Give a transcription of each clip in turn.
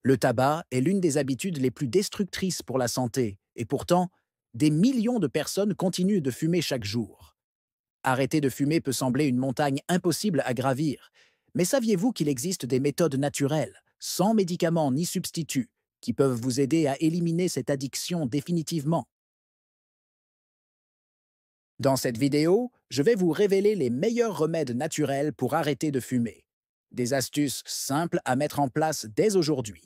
Le tabac est l'une des habitudes les plus destructrices pour la santé, et pourtant, des millions de personnes continuent de fumer chaque jour. Arrêter de fumer peut sembler une montagne impossible à gravir, mais saviez-vous qu'il existe des méthodes naturelles, sans médicaments ni substituts, qui peuvent vous aider à éliminer cette addiction définitivement? Dans cette vidéo, je vais vous révéler les meilleurs remèdes naturels pour arrêter de fumer, des astuces simples à mettre en place dès aujourd'hui,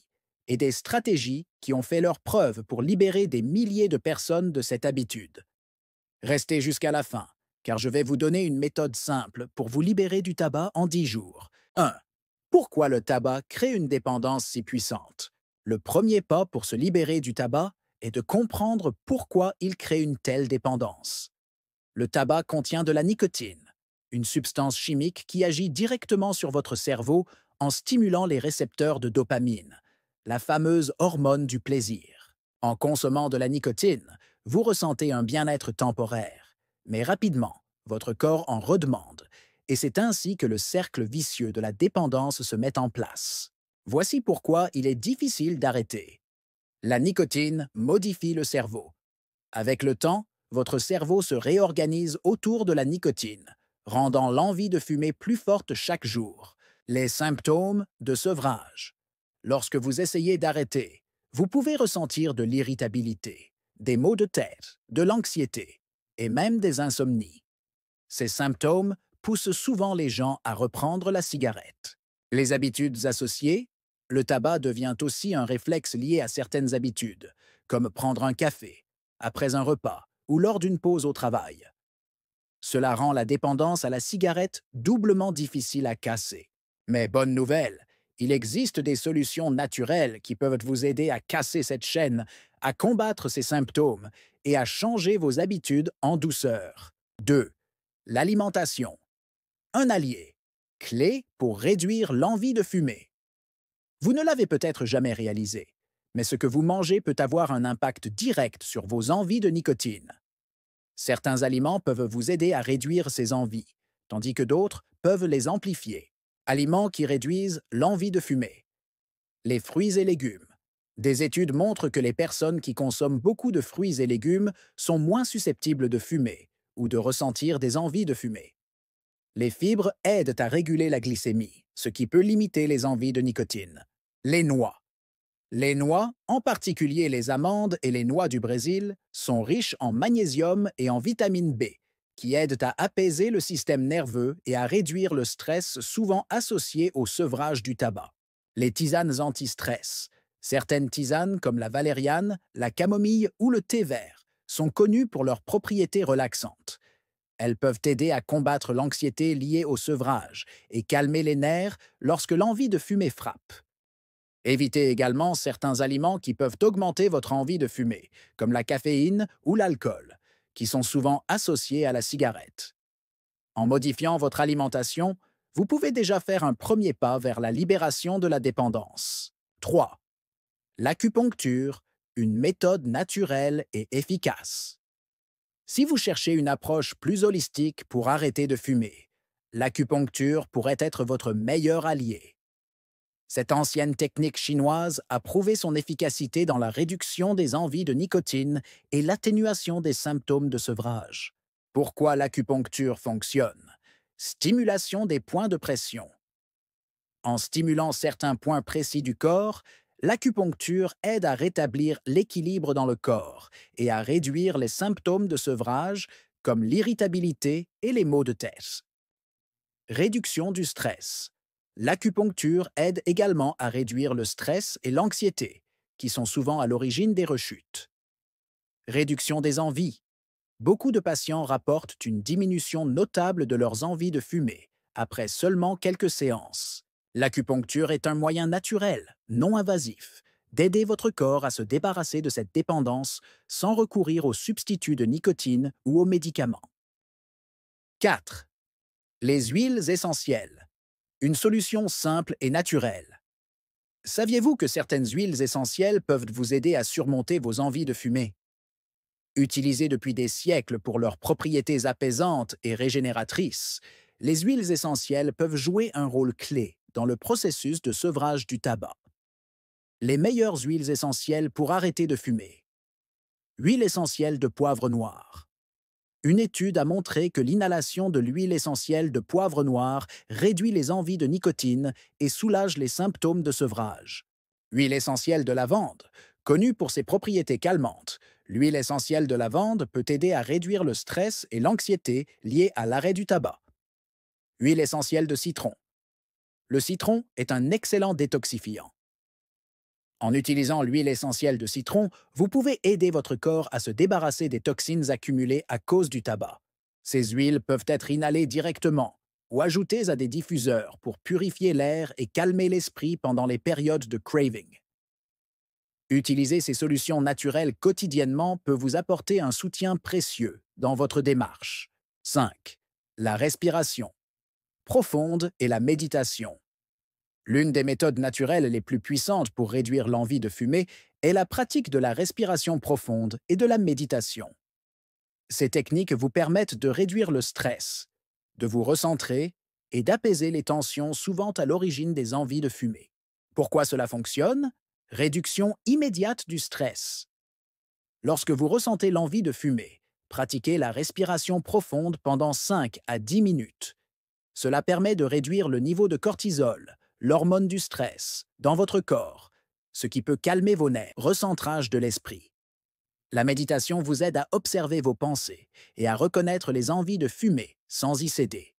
et des stratégies qui ont fait leurs preuves pour libérer des milliers de personnes de cette habitude. Restez jusqu'à la fin, car je vais vous donner une méthode simple pour vous libérer du tabac en 10 jours. 1. Pourquoi le tabac crée une dépendance si puissante? Le premier pas pour se libérer du tabac est de comprendre pourquoi il crée une telle dépendance. Le tabac contient de la nicotine, une substance chimique qui agit directement sur votre cerveau en stimulant les récepteurs de dopamine, la fameuse hormone du plaisir. En consommant de la nicotine, vous ressentez un bien-être temporaire, mais rapidement, votre corps en redemande, et c'est ainsi que le cercle vicieux de la dépendance se met en place. Voici pourquoi il est difficile d'arrêter. La nicotine modifie le cerveau. Avec le temps, votre cerveau se réorganise autour de la nicotine, rendant l'envie de fumer plus forte chaque jour. Les symptômes de sevrage. Lorsque vous essayez d'arrêter, vous pouvez ressentir de l'irritabilité, des maux de tête, de l'anxiété et même des insomnies. Ces symptômes poussent souvent les gens à reprendre la cigarette. Les habitudes associées. Le tabac devient aussi un réflexe lié à certaines habitudes, comme prendre un café, après un repas ou lors d'une pause au travail. Cela rend la dépendance à la cigarette doublement difficile à casser. Mais bonne nouvelle, il existe des solutions naturelles qui peuvent vous aider à casser cette chaîne, à combattre ces symptômes et à changer vos habitudes en douceur. 2. L'alimentation. Un allié, clé pour réduire l'envie de fumer. Vous ne l'avez peut-être jamais réalisé, mais ce que vous mangez peut avoir un impact direct sur vos envies de nicotine. Certains aliments peuvent vous aider à réduire ces envies, tandis que d'autres peuvent les amplifier. Aliments qui réduisent l'envie de fumer. Les fruits et légumes. Des études montrent que les personnes qui consomment beaucoup de fruits et légumes sont moins susceptibles de fumer ou de ressentir des envies de fumer. Les fibres aident à réguler la glycémie, ce qui peut limiter les envies de nicotine. Les noix. Les noix, en particulier les amandes et les noix du Brésil, sont riches en magnésium et en vitamine B, qui aident à apaiser le système nerveux et à réduire le stress souvent associé au sevrage du tabac. Les tisanes anti-stress. Certaines tisanes, comme la valériane, la camomille ou le thé vert, sont connues pour leurs propriétés relaxantes. Elles peuvent aider à combattre l'anxiété liée au sevrage et calmer les nerfs lorsque l'envie de fumer frappe. Évitez également certains aliments qui peuvent augmenter votre envie de fumer, comme la caféine ou l'alcool, qui sont souvent associés à la cigarette. En modifiant votre alimentation, vous pouvez déjà faire un premier pas vers la libération de la dépendance. 3. L'acupuncture, une méthode naturelle et efficace. Si vous cherchez une approche plus holistique pour arrêter de fumer, l'acupuncture pourrait être votre meilleur allié. Cette ancienne technique chinoise a prouvé son efficacité dans la réduction des envies de nicotine et l'atténuation des symptômes de sevrage. Pourquoi l'acupuncture fonctionne? Stimulation des points de pression. En stimulant certains points précis du corps, l'acupuncture aide à rétablir l'équilibre dans le corps et à réduire les symptômes de sevrage comme l'irritabilité et les maux de tête. Réduction du stress. L'acupuncture aide également à réduire le stress et l'anxiété, qui sont souvent à l'origine des rechutes. Réduction des envies. Beaucoup de patients rapportent une diminution notable de leurs envies de fumer après seulement quelques séances. L'acupuncture est un moyen naturel, non invasif, d'aider votre corps à se débarrasser de cette dépendance sans recourir aux substituts de nicotine ou aux médicaments. 4. Les huiles essentielles. Une solution simple et naturelle. Saviez-vous que certaines huiles essentielles peuvent vous aider à surmonter vos envies de fumer? Utilisées depuis des siècles pour leurs propriétés apaisantes et régénératrices, les huiles essentielles peuvent jouer un rôle clé dans le processus de sevrage du tabac. Les meilleures huiles essentielles pour arrêter de fumer. Huile essentielle de poivre noir. Une étude a montré que l'inhalation de l'huile essentielle de poivre noir réduit les envies de nicotine et soulage les symptômes de sevrage. Huile essentielle de lavande. Connue pour ses propriétés calmantes, l'huile essentielle de lavande peut aider à réduire le stress et l'anxiété liés à l'arrêt du tabac. Huile essentielle de citron. Le citron est un excellent détoxifiant. En utilisant l'huile essentielle de citron, vous pouvez aider votre corps à se débarrasser des toxines accumulées à cause du tabac. Ces huiles peuvent être inhalées directement ou ajoutées à des diffuseurs pour purifier l'air et calmer l'esprit pendant les périodes de craving. Utiliser ces solutions naturelles quotidiennement peut vous apporter un soutien précieux dans votre démarche. 5. La respiration profonde et la méditation. L'une des méthodes naturelles les plus puissantes pour réduire l'envie de fumer est la pratique de la respiration profonde et de la méditation. Ces techniques vous permettent de réduire le stress, de vous recentrer et d'apaiser les tensions souvent à l'origine des envies de fumer. Pourquoi cela fonctionne? Réduction immédiate du stress. Lorsque vous ressentez l'envie de fumer, pratiquez la respiration profonde pendant 5 à 10 minutes. Cela permet de réduire le niveau de cortisol, l'hormone du stress, dans votre corps, ce qui peut calmer vos nerfs. Recentrage de l'esprit. La méditation vous aide à observer vos pensées et à reconnaître les envies de fumer sans y céder.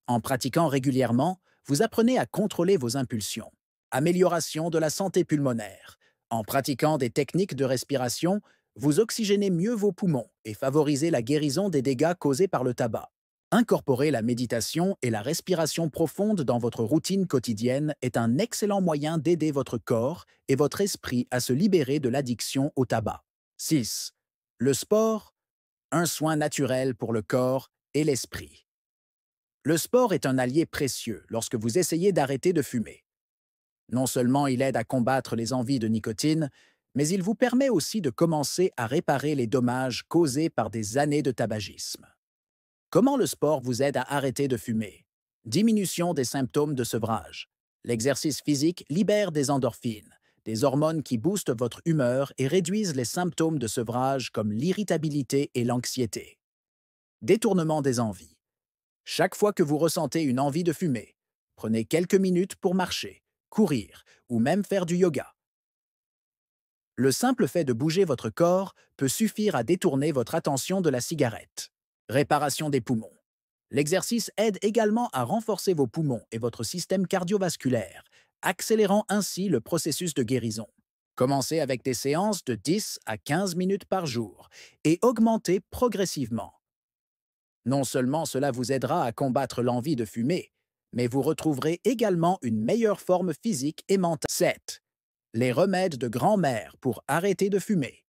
En pratiquant régulièrement, vous apprenez à contrôler vos impulsions. Amélioration de la santé pulmonaire. En pratiquant des techniques de respiration, vous oxygénez mieux vos poumons et favorisez la guérison des dégâts causés par le tabac. Incorporer la méditation et la respiration profonde dans votre routine quotidienne est un excellent moyen d'aider votre corps et votre esprit à se libérer de l'addiction au tabac. 6. Le sport, un soin naturel pour le corps et l'esprit. Le sport est un allié précieux lorsque vous essayez d'arrêter de fumer. Non seulement il aide à combattre les envies de nicotine, mais il vous permet aussi de commencer à réparer les dommages causés par des années de tabagisme. Comment le sport vous aide à arrêter de fumer? Diminution des symptômes de sevrage. L'exercice physique libère des endorphines, des hormones qui boostent votre humeur et réduisent les symptômes de sevrage comme l'irritabilité et l'anxiété. Détournement des envies. Chaque fois que vous ressentez une envie de fumer, prenez quelques minutes pour marcher, courir ou même faire du yoga. Le simple fait de bouger votre corps peut suffire à détourner votre attention de la cigarette. Réparation des poumons. L'exercice aide également à renforcer vos poumons et votre système cardiovasculaire, accélérant ainsi le processus de guérison. Commencez avec des séances de 10 à 15 minutes par jour et augmentez progressivement. Non seulement cela vous aidera à combattre l'envie de fumer, mais vous retrouverez également une meilleure forme physique et mentale. 7. Les remèdes de grand-mère pour arrêter de fumer.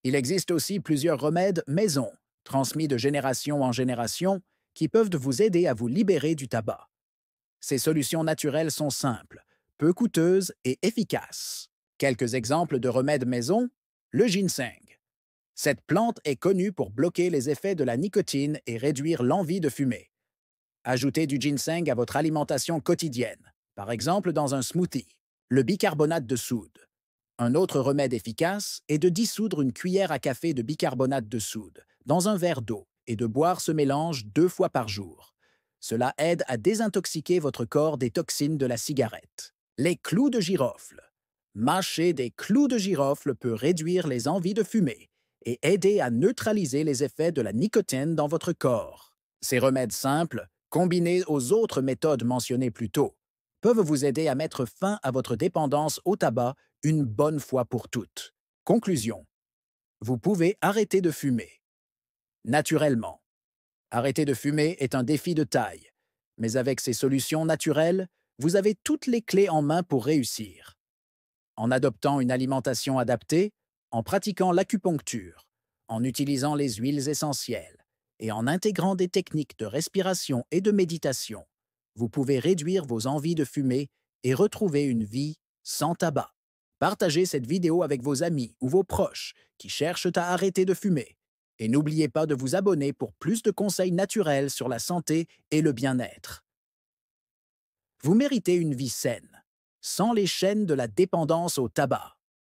Il existe aussi plusieurs remèdes maison, transmis de génération en génération, qui peuvent vous aider à vous libérer du tabac. Ces solutions naturelles sont simples, peu coûteuses et efficaces. Quelques exemples de remèdes maison, le ginseng. Cette plante est connue pour bloquer les effets de la nicotine et réduire l'envie de fumer. Ajoutez du ginseng à votre alimentation quotidienne, par exemple dans un smoothie. Le bicarbonate de soude. Un autre remède efficace est de dissoudre une cuillère à café de bicarbonate de soude dans un verre d'eau et de boire ce mélange 2 fois par jour. Cela aide à désintoxiquer votre corps des toxines de la cigarette. Les clous de girofle. Mâcher des clous de girofle peut réduire les envies de fumer et aider à neutraliser les effets de la nicotine dans votre corps. Ces remèdes simples, combinés aux autres méthodes mentionnées plus tôt, peuvent vous aider à mettre fin à votre dépendance au tabac une bonne fois pour toutes. Conclusion. Vous pouvez arrêter de fumer. Naturellement. Arrêter de fumer est un défi de taille, mais avec ces solutions naturelles, vous avez toutes les clés en main pour réussir. En adoptant une alimentation adaptée, en pratiquant l'acupuncture, en utilisant les huiles essentielles et en intégrant des techniques de respiration et de méditation, vous pouvez réduire vos envies de fumer et retrouver une vie sans tabac. Partagez cette vidéo avec vos amis ou vos proches qui cherchent à arrêter de fumer. Et n'oubliez pas de vous abonner pour plus de conseils naturels sur la santé et le bien-être. Vous méritez une vie saine. sans les chaînes de la dépendance au tabac.